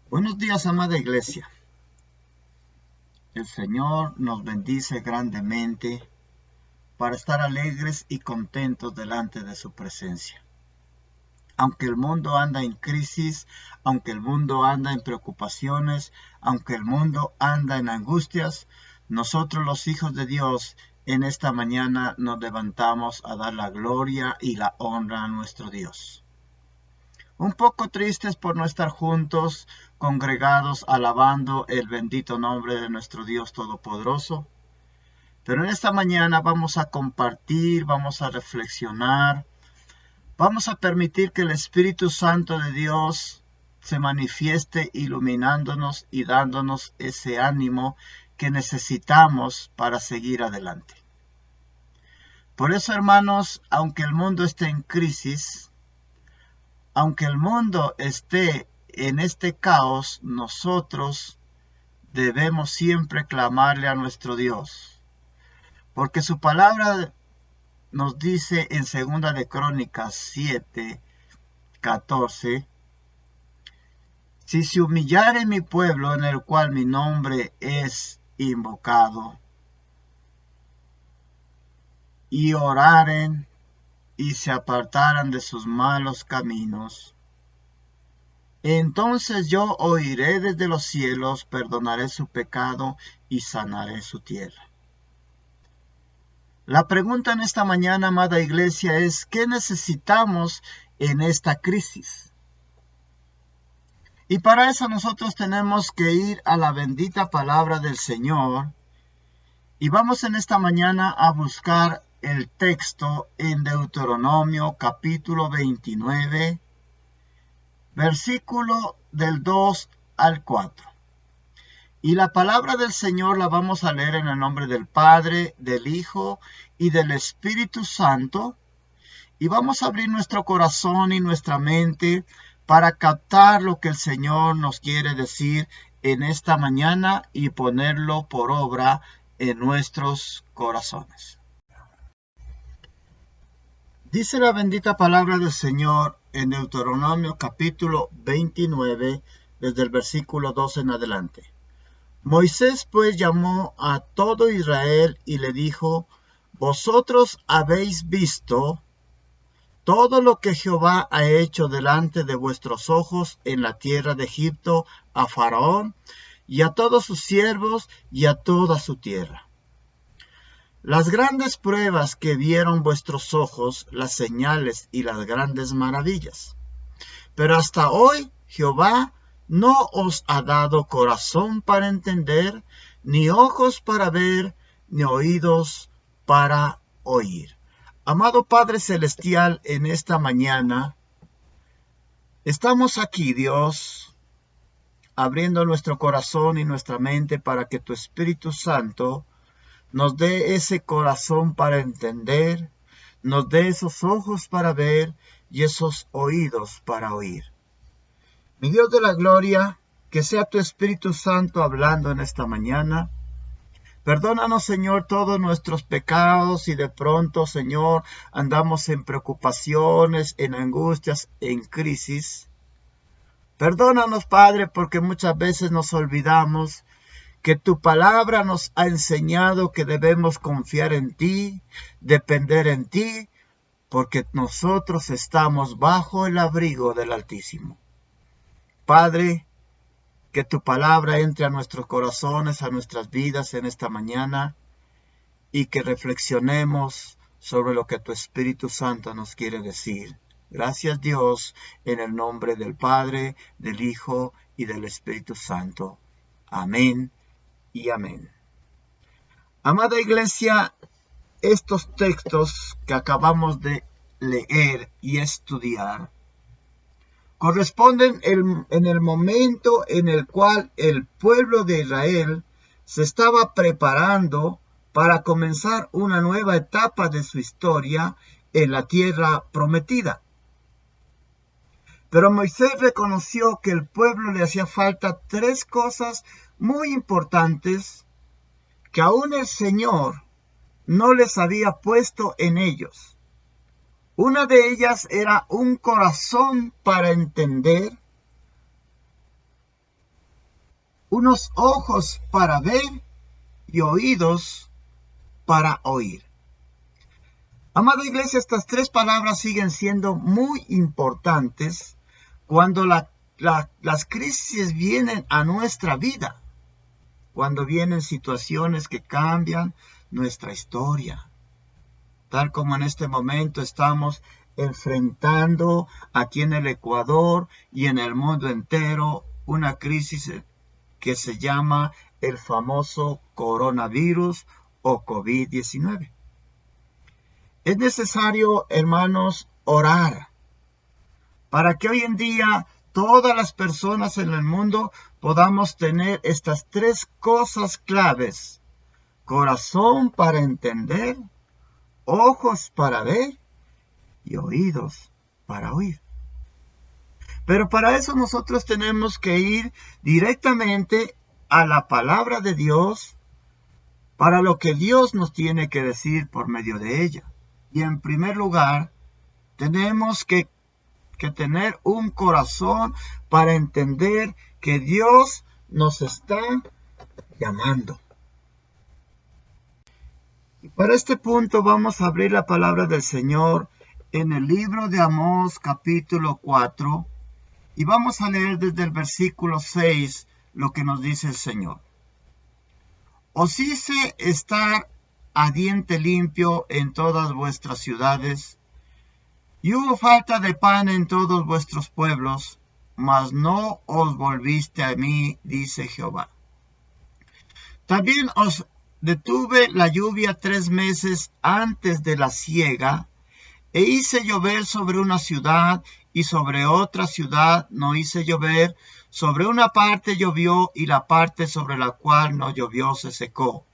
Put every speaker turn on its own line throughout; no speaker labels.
Buenos días, amada iglesia. El Señor nos bendice grandemente para estar alegres y contentos delante de su presencia. Aunque el mundo anda en crisis, aunque el mundo anda en preocupaciones, aunque el mundo anda en angustias, nosotros los hijos de Dios en esta mañana nos levantamos a dar la gloria y la honra a nuestro Dios. Un poco tristes por no estar juntos, congregados, alabando el bendito nombre de nuestro Dios Todopoderoso. Pero en esta mañana vamos a compartir, vamos a reflexionar, vamos a permitir que el Espíritu Santo de Dios se manifieste iluminándonos y dándonos ese ánimo que necesitamos para seguir adelante. Por eso, hermanos, aunque el mundo esté en crisis, aunque el mundo esté en este caos, nosotros debemos siempre clamarle a nuestro Dios. Porque su palabra nos dice en 2 de Crónicas 7:14, si se humillare mi pueblo en el cual mi nombre es invocado, y oraren y se apartaran de sus malos caminos, entonces yo oiré desde los cielos, perdonaré su pecado y sanaré su tierra. La pregunta en esta mañana, amada iglesia, es ¿qué necesitamos en esta crisis? Y para eso nosotros tenemos que ir a la bendita palabra del Señor. Y vamos en esta mañana a buscar el texto en Deuteronomio capítulo 29, versículo del 2 al 4. Y la palabra del Señor la vamos a leer en el nombre del Padre, del Hijo y del Espíritu Santo. Y vamos a abrir nuestro corazón y nuestra mente para captar lo que el Señor nos quiere decir en esta mañana y ponerlo por obra en nuestros corazones. Dice la bendita palabra del Señor en Deuteronomio capítulo 29, desde el versículo 12 en adelante. Moisés pues llamó a todo Israel y le dijo, vosotros habéis visto todo lo que Jehová ha hecho delante de vuestros ojos en la tierra de Egipto a Faraón y a todos sus siervos y a toda su tierra. Las grandes pruebas que vieron vuestros ojos, las señales y las grandes maravillas. Pero hasta hoy Jehová no os ha dado corazón para entender, ni ojos para ver, ni oídos para oír. Amado Padre Celestial, en esta mañana estamos aquí, Dios, abriendo nuestro corazón y nuestra mente para que tu Espíritu Santo nos dé ese corazón para entender, nos dé esos ojos para ver y esos oídos para oír. Mi Dios de la gloria, que sea tu Espíritu Santo hablando en esta mañana. Perdónanos, Señor, todos nuestros pecados y de pronto, Señor, andamos en preocupaciones, en angustias, en crisis. Perdónanos, Padre, porque muchas veces nos olvidamos que tu palabra nos ha enseñado que debemos confiar en ti, depender en ti, porque nosotros estamos bajo el abrigo del Altísimo. Padre, que tu palabra entre a nuestros corazones, a nuestras vidas en esta mañana, y que reflexionemos sobre lo que tu Espíritu Santo nos quiere decir. Gracias, Dios, en el nombre del Padre, del Hijo y del Espíritu Santo. Amén y amén. Amada iglesia, estos textos que acabamos de leer y estudiar corresponden en el momento en el cual el pueblo de Israel se estaba preparando para comenzar una nueva etapa de su historia en la tierra prometida. Pero Moisés reconoció que el pueblo le hacía falta tres cosas muy importantes que aún el Señor no les había puesto en ellos. Una de ellas era un corazón para entender. unos ojos para ver y oídos para oír. Amada iglesia, estas tres palabras siguen siendo muy importantes cuando las crisis vienen a nuestra vida, cuando vienen situaciones que cambian nuestra historia, tal como en este momento estamos enfrentando aquí en el Ecuador y en el mundo entero una crisis que se llama el famoso coronavirus o COVID-19. Es necesario, hermanos, orar para que hoy en día todas las personas en el mundo podamos tener estas tres cosas claves: corazón para entender, ojos para ver y oídos para oír. Pero para eso nosotros tenemos que ir directamente a la palabra de Dios, para lo que Dios nos tiene que decir por medio de ella. Y en primer lugar, tenemos que tener un corazón para entender que Dios nos está llamando. Y para este punto vamos a abrir la palabra del Señor en el libro de Amós capítulo 4 y vamos a leer desde el versículo 6 lo que nos dice el Señor. Os hice estar a diente limpio en todas vuestras ciudades, y hubo falta de pan en todos vuestros pueblos, mas no os volviste a mí, dice Jehová. También os detuve la lluvia 3 meses antes de la siega, e hice llover sobre una ciudad, y sobre otra ciudad no hice llover. Sobre una parte llovió, y la parte sobre la cual no llovió se secó.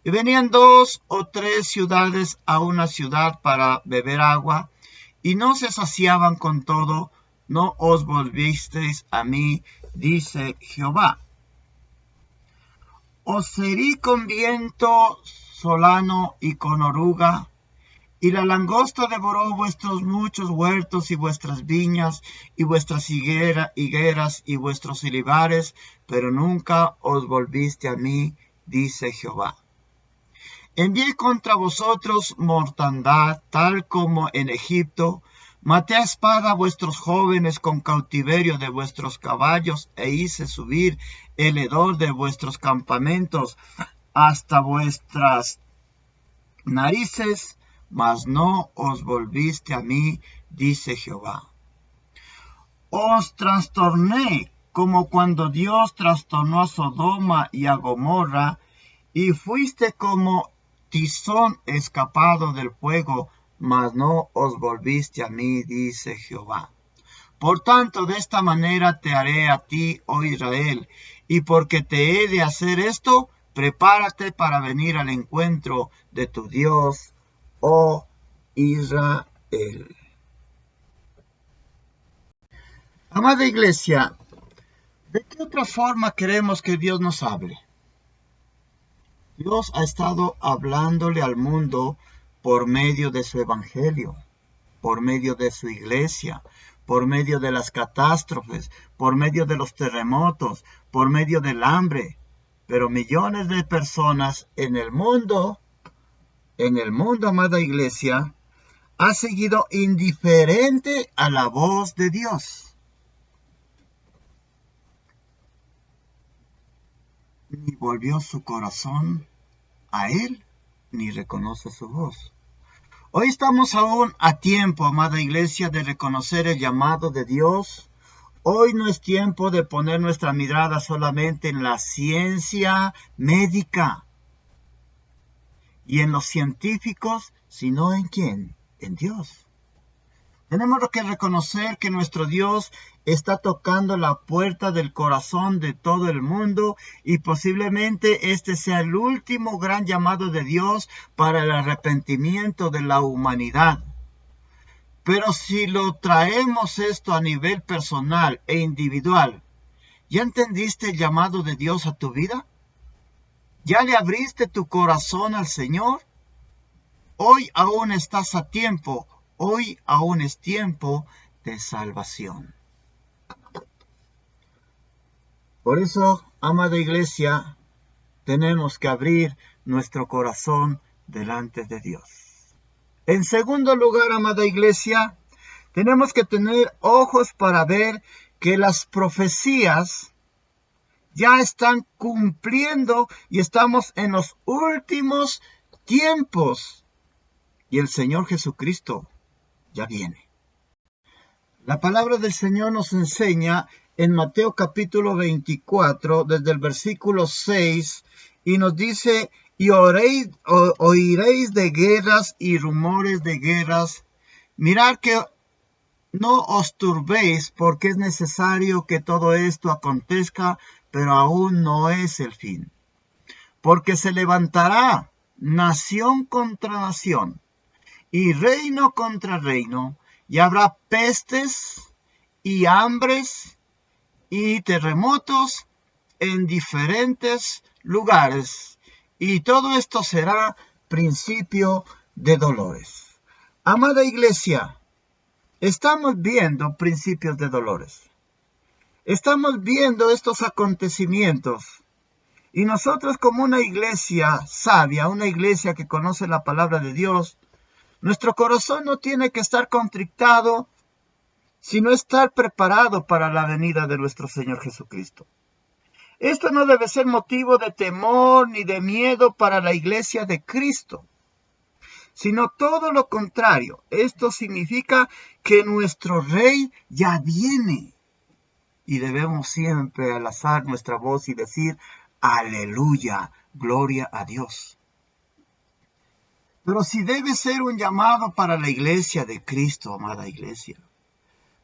Y venían 2 o 3 ciudades a una ciudad para beber agua, y no se saciaban con todo. No os volvisteis a mí, dice Jehová. Os herí con viento solano y con oruga, y la langosta devoró vuestros muchos huertos y vuestras viñas y vuestras higueras y vuestros olivares, pero nunca os volviste a mí, dice Jehová. Envié contra vosotros mortandad, tal como en Egipto. Maté a espada a vuestros jóvenes con cautiverio de vuestros caballos, e hice subir el hedor de vuestros campamentos hasta vuestras narices, mas no os volviste a mí, dice Jehová. Os trastorné como cuando Dios trastornó a Sodoma y a Gomorra, y fuiste como tizón escapado del fuego, mas no os volviste a mí, dice Jehová. Por tanto, de esta manera te haré a ti, oh Israel, y porque te he de hacer esto, prepárate para venir al encuentro de tu Dios, oh Israel. Amada iglesia, ¿de qué otra forma queremos que Dios nos hable? Dios ha estado hablándole al mundo por medio de su evangelio, por medio de su iglesia, por medio de las catástrofes, por medio de los terremotos, por medio del hambre. Pero millones de personas en el mundo, amada iglesia, ha seguido indiferente a la voz de Dios. Ni volvió su corazón a Él, ni reconoce su voz. Hoy estamos aún a tiempo, amada iglesia, de reconocer el llamado de Dios. Hoy no es tiempo de poner nuestra mirada solamente en la ciencia médica y en los científicos, sino ¿en quién? En Dios. Tenemos que reconocer que nuestro Dios está tocando la puerta del corazón de todo el mundo, y posiblemente este sea el último gran llamado de Dios para el arrepentimiento de la humanidad. Pero si lo traemos esto a nivel personal e individual, ¿ya entendiste el llamado de Dios a tu vida? ¿Ya le abriste tu corazón al Señor? Hoy aún estás a tiempo. Hoy aún es tiempo de salvación. Por eso, amada iglesia, tenemos que abrir nuestro corazón delante de Dios. En segundo lugar, amada iglesia, tenemos que tener ojos para ver que las profecías ya están cumpliendo y estamos en los últimos tiempos. Y el Señor Jesucristo ya viene. La palabra del Señor nos enseña en Mateo capítulo 24, desde el versículo 6, y nos dice, y oiréis de guerras y rumores de guerras. Mirad que no os turbéis, porque es necesario que todo esto acontezca, pero aún no es el fin. Porque se levantará nación contra nación, y reino contra reino, y habrá pestes y hambres y terremotos en diferentes lugares, y todo esto será principio de dolores. Amada iglesia, estamos viendo principios de dolores. Estamos viendo estos acontecimientos. Y nosotros, como una iglesia sabia, una iglesia que conoce la palabra de Dios, nuestro corazón no tiene que estar contrictado, sino estar preparado para la venida de nuestro Señor Jesucristo. Esto no debe ser motivo de temor ni de miedo para la iglesia de Cristo, sino todo lo contrario. Esto significa que nuestro Rey ya viene. Y debemos siempre alzar nuestra voz y decir, aleluya, gloria a Dios. Pero si debe ser un llamado para la iglesia de Cristo, amada iglesia,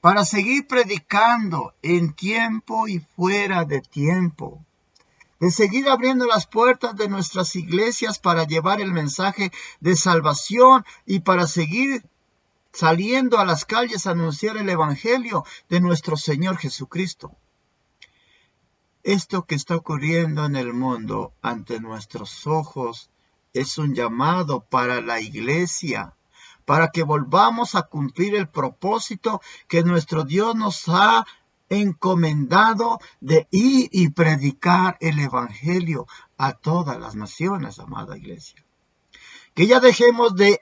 para seguir predicando en tiempo y fuera de tiempo, de seguir abriendo las puertas de nuestras iglesias para llevar el mensaje de salvación y para seguir saliendo a las calles a anunciar el evangelio de nuestro Señor Jesucristo. Esto que está ocurriendo en el mundo ante nuestros ojos es un llamado para la iglesia, para que volvamos a cumplir el propósito que nuestro Dios nos ha encomendado de ir y predicar el evangelio a todas las naciones, amada iglesia. Que ya dejemos de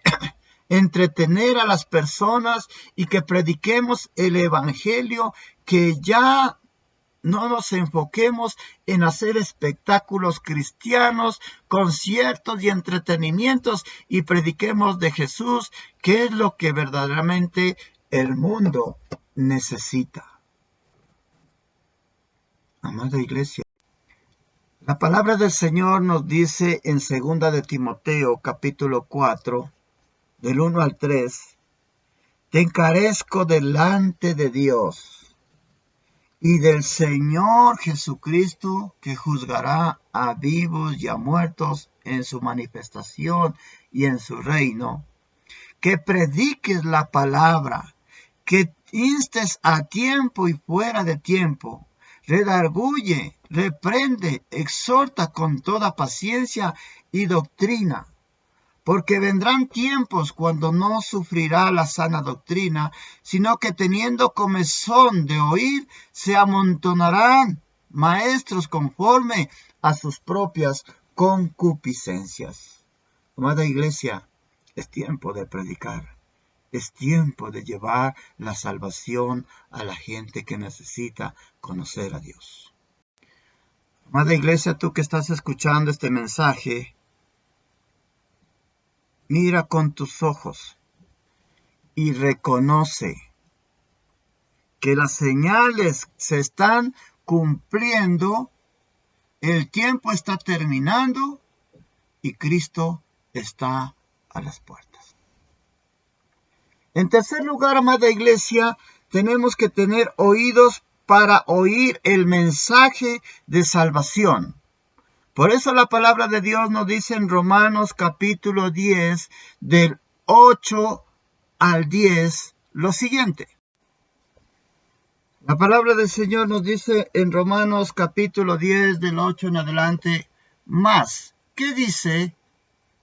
entretener a las personas y que prediquemos el evangelio, que ya no nos enfoquemos en hacer espectáculos cristianos, conciertos y entretenimientos, y prediquemos de Jesús, que es lo que verdaderamente el mundo necesita. Amada iglesia, la palabra del Señor nos dice en 2 de Timoteo capítulo 4, del 1 al 3, te encarezco delante de Dios y del Señor Jesucristo, que juzgará a vivos y a muertos en su manifestación y en su reino, que prediques la palabra, que instes a tiempo y fuera de tiempo, redarguye, reprende, exhorta con toda paciencia y doctrina. Porque vendrán tiempos cuando no sufrirá la sana doctrina, sino que teniendo comezón de oír, se amontonarán maestros conforme a sus propias concupiscencias. Amada iglesia, es tiempo de predicar. Es tiempo de llevar la salvación a la gente que necesita conocer a Dios. Amada iglesia, tú que estás escuchando este mensaje, mira con tus ojos y reconoce que las señales se están cumpliendo, el tiempo está terminando y Cristo está a las puertas. En tercer lugar, amada iglesia, tenemos que tener oídos para oír el mensaje de salvación. Por eso la palabra de Dios nos dice en Romanos capítulo 10, del 8 al 10, lo siguiente. La palabra del Señor nos dice en Romanos capítulo 10, del 8 en adelante, más, ¿qué dice?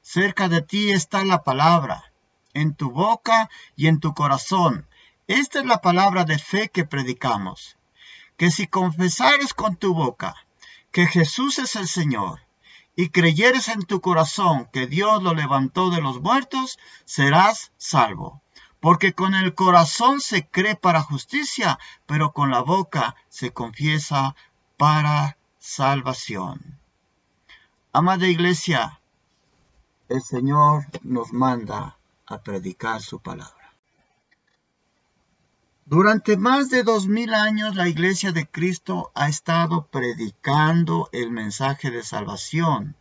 Cerca de ti está la palabra, en tu boca y en tu corazón. Esta es la palabra de fe que predicamos. que si confesares con tu boca que Jesús es el Señor, y creyeres en tu corazón que Dios lo levantó de los muertos, serás salvo. Porque con el corazón se cree para justicia, pero con la boca se confiesa para salvación. Amada Iglesia, el Señor nos manda a predicar su palabra. Durante más de 2000 años la Iglesia de Cristo ha estado predicando el mensaje de salvación,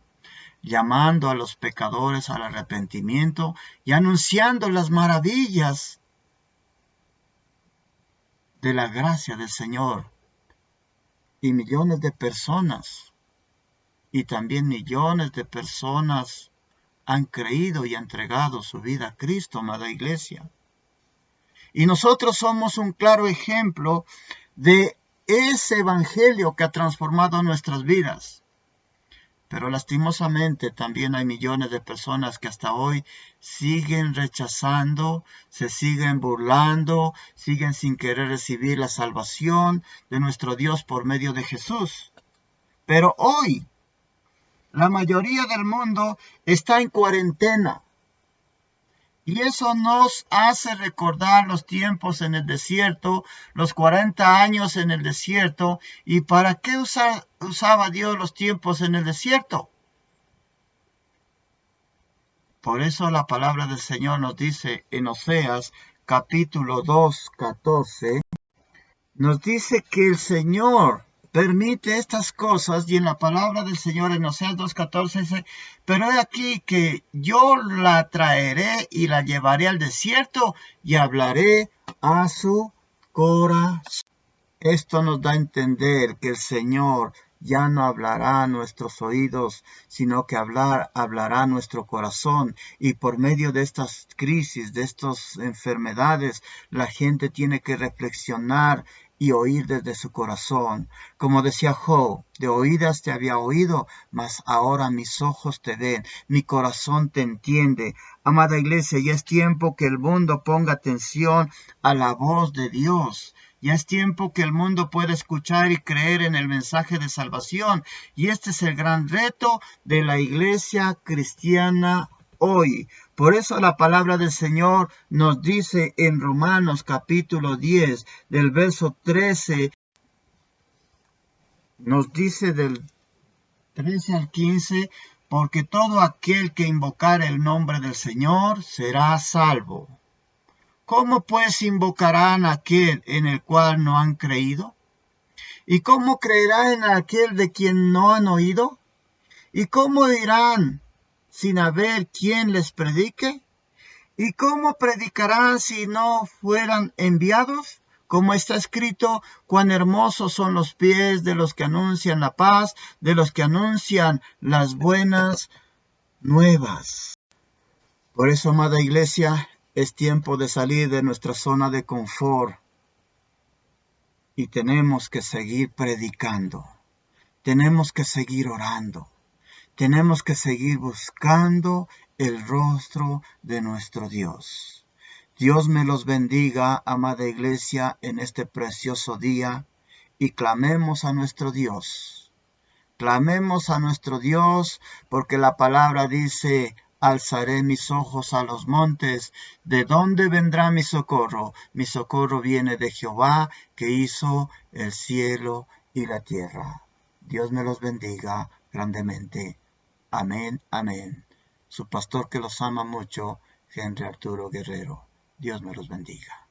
llamando a los pecadores al arrepentimiento y anunciando las maravillas de la gracia del Señor. Y millones de personas, y también millones de personas han creído y entregado su vida a Cristo, amada Iglesia. Y nosotros somos un claro ejemplo de ese evangelio que ha transformado nuestras vidas. Pero lastimosamente también hay millones de personas que hasta hoy siguen rechazando, se siguen burlando, siguen sin querer recibir la salvación de nuestro Dios por medio de Jesús. Pero hoy la mayoría del mundo está en cuarentena. Y eso nos hace recordar los tiempos en el desierto, los 40 años en el desierto. ¿Y para qué usaba Dios los tiempos en el desierto? Por eso la palabra del Señor nos dice en Oseas capítulo 2, 14, nos dice que el Señor permite estas cosas, y en la palabra del Señor en Oseas 2:14 dice, pero he aquí que yo la traeré y la llevaré al desierto y hablaré a su corazón. Esto nos da a entender que el Señor ya no hablará a nuestros oídos, sino que hablará a nuestro corazón. Y por medio de estas crisis, de estas enfermedades, la gente tiene que reflexionar y oír desde su corazón. Como decía Job, de oídas te había oído, mas ahora mis ojos te ven, mi corazón te entiende. Amada Iglesia, ya es tiempo que el mundo ponga atención a la voz de Dios. Ya es tiempo que el mundo pueda escuchar y creer en el mensaje de salvación. Y este es el gran reto de la Iglesia cristiana hoy. Por eso la palabra del Señor nos dice en Romanos capítulo 10, del verso 13, nos dice del 13 al 15, porque todo aquel que invocare el nombre del Señor será salvo. ¿Cómo pues invocarán a aquel en el cual no han creído? ¿Y cómo creerán en aquel de quien no han oído? ¿Y cómo irán sin haber quien les predique? ¿Y cómo predicarán si no fueran enviados? Como está escrito, cuán hermosos son los pies de los que anuncian la paz, de los que anuncian las buenas nuevas. Por eso, amada Iglesia, es tiempo de salir de nuestra zona de confort y tenemos que seguir predicando, tenemos que seguir orando, tenemos que seguir buscando el rostro de nuestro Dios. Dios me los bendiga, amada Iglesia, en este precioso día y clamemos a nuestro Dios. Clamemos a nuestro Dios porque la palabra dice: alzaré mis ojos a los montes, ¿de dónde vendrá mi socorro? Mi socorro viene de Jehová, que hizo el cielo y la tierra. Dios me los bendiga grandemente. Amén, amén. Su pastor que los ama mucho, Henry Arturo Guerrero. Dios me los bendiga.